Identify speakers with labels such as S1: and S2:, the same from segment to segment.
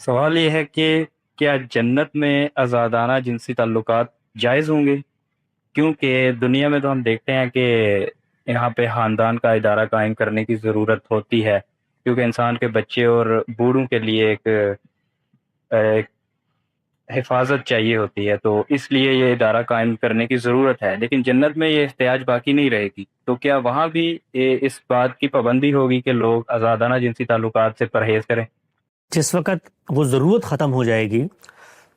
S1: سوال یہ ہے کہ کیا جنت میں آزادانہ جنسی تعلقات جائز ہوں گے؟ کیونکہ دنیا میں تو ہم دیکھتے ہیں کہ یہاں پہ خاندان کا ادارہ قائم کرنے کی ضرورت ہوتی ہے، کیونکہ انسان کے بچے اور بوڑھوں کے لیے ایک حفاظت چاہیے ہوتی ہے، تو اس لیے یہ ادارہ قائم کرنے کی ضرورت ہے۔ لیکن جنت میں یہ احتیاج باقی نہیں رہے گی، تو کیا وہاں بھی اس بات کی پابندی ہوگی کہ لوگ آزادانہ جنسی تعلقات سے پرہیز کریں؟
S2: جس وقت وہ ضرورت ختم ہو جائے گی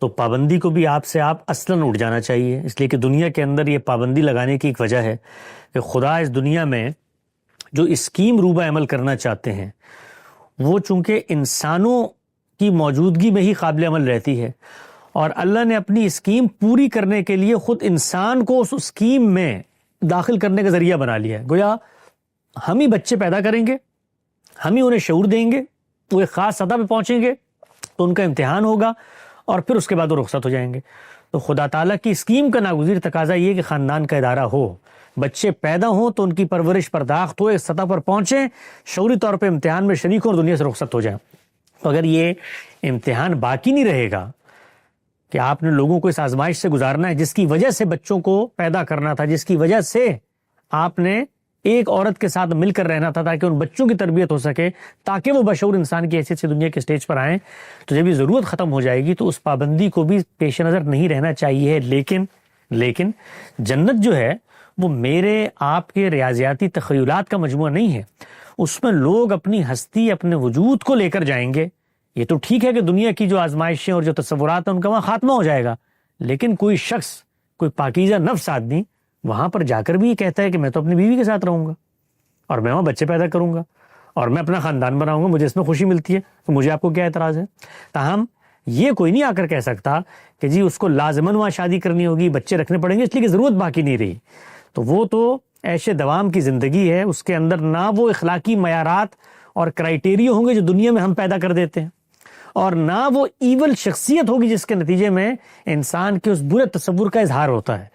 S2: تو پابندی کو بھی آپ سے اصلاً اٹھ جانا چاہیے، اس لیے کہ دنیا کے اندر یہ پابندی لگانے کی ایک وجہ ہے کہ خدا اس دنیا میں جو اسکیم روبہ عمل کرنا چاہتے ہیں وہ چونکہ انسانوں کی موجودگی میں ہی قابل عمل رہتی ہے، اور اللہ نے اپنی اسکیم پوری کرنے کے لیے خود انسان کو اس اسکیم میں داخل کرنے کا ذریعہ بنا لیا ہے۔ گویا ہم ہی بچے پیدا کریں گے، ہم ہی انہیں شعور دیں گے، وہ ایک خاص سطح پہ پہنچیں گے تو ان کا امتحان ہوگا اور پھر اس کے بعد وہ رخصت ہو جائیں گے۔ تو خدا تعالیٰ کی اسکیم کا ناگزیر تقاضا یہ کہ خاندان کا ادارہ ہو، بچے پیدا ہوں تو ان کی پرورش پرداخت ہو، ایک سطح پر پہنچیں، شعوری طور پہ امتحان میں شریک ہوں اور دنیا سے رخصت ہو جائیں۔ تو اگر یہ امتحان باقی نہیں رہے گا کہ آپ نے لوگوں کو اس آزمائش سے گزارنا ہے جس کی وجہ سے بچوں کو پیدا کرنا تھا، جس کی وجہ سے آپ نے ایک عورت کے ساتھ مل کر رہنا تھا تاکہ ان بچوں کی تربیت ہو سکے، تاکہ وہ بشعور انسان کی حیثیت سے دنیا کے سٹیج پر آئیں، تو جب یہ ضرورت ختم ہو جائے گی تو اس پابندی کو بھی پیش نظر نہیں رہنا چاہیے۔ لیکن جنت جو ہے وہ میرے آپ کے ریاضیاتی تخیلات کا مجموعہ نہیں ہے، اس میں لوگ اپنی ہستی، اپنے وجود کو لے کر جائیں گے۔ یہ تو ٹھیک ہے کہ دنیا کی جو آزمائشیں اور جو تصورات ہیں ان کا وہاں خاتمہ ہو جائے گا، لیکن کوئی شخص، کوئی پاکیزہ نفس آدمی وہاں پر جا کر بھی یہ کہتا ہے کہ میں تو اپنی بیوی کے ساتھ رہوں گا اور میں وہاں بچے پیدا کروں گا اور میں اپنا خاندان بناؤں گا، مجھے اس میں خوشی ملتی ہے، تو مجھے آپ کو کیا اعتراض ہے؟ تاہم یہ کوئی نہیں آ کر کہہ سکتا کہ جی اس کو لازماً وہاں شادی کرنی ہوگی، بچے رکھنے پڑیں گے اس لیے کہ ضرورت باقی نہیں رہی۔ تو وہ تو عیش دوام کی زندگی ہے، اس کے اندر نہ وہ اخلاقی معیارات اور کرائیٹیریا ہوں گے جو دنیا میں ہم پیدا کر دیتے ہیں، اور نہ وہ ایول شخصیت ہوگی جس کے نتیجے میں انسان کے اس برے تصور کا اظہار ہوتا ہے۔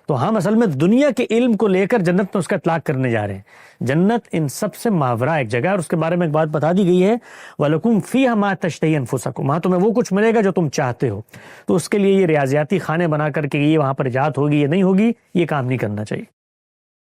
S2: تو ہم اصل میں دنیا کے علم کو لے کر جنت میں اس کا اطلاق کرنے جا رہے ہیں۔ جنت ان سب سے ماورا ایک جگہ ہے، اور اس کے بارے میں ایک بات بتا دی گئی ہے، وَلَكُمْ فِيهَا مَا تَشْتَهِي أَنفُسَكُمْ، وہاں تمہیں وہ کچھ ملے گا جو تم چاہتے ہو۔ تو اس کے لیے یہ ریاضیاتی خانے بنا کر کے یہ وہاں پر ایجاد ہوگی یا نہیں ہوگی، یہ کام نہیں کرنا چاہیے۔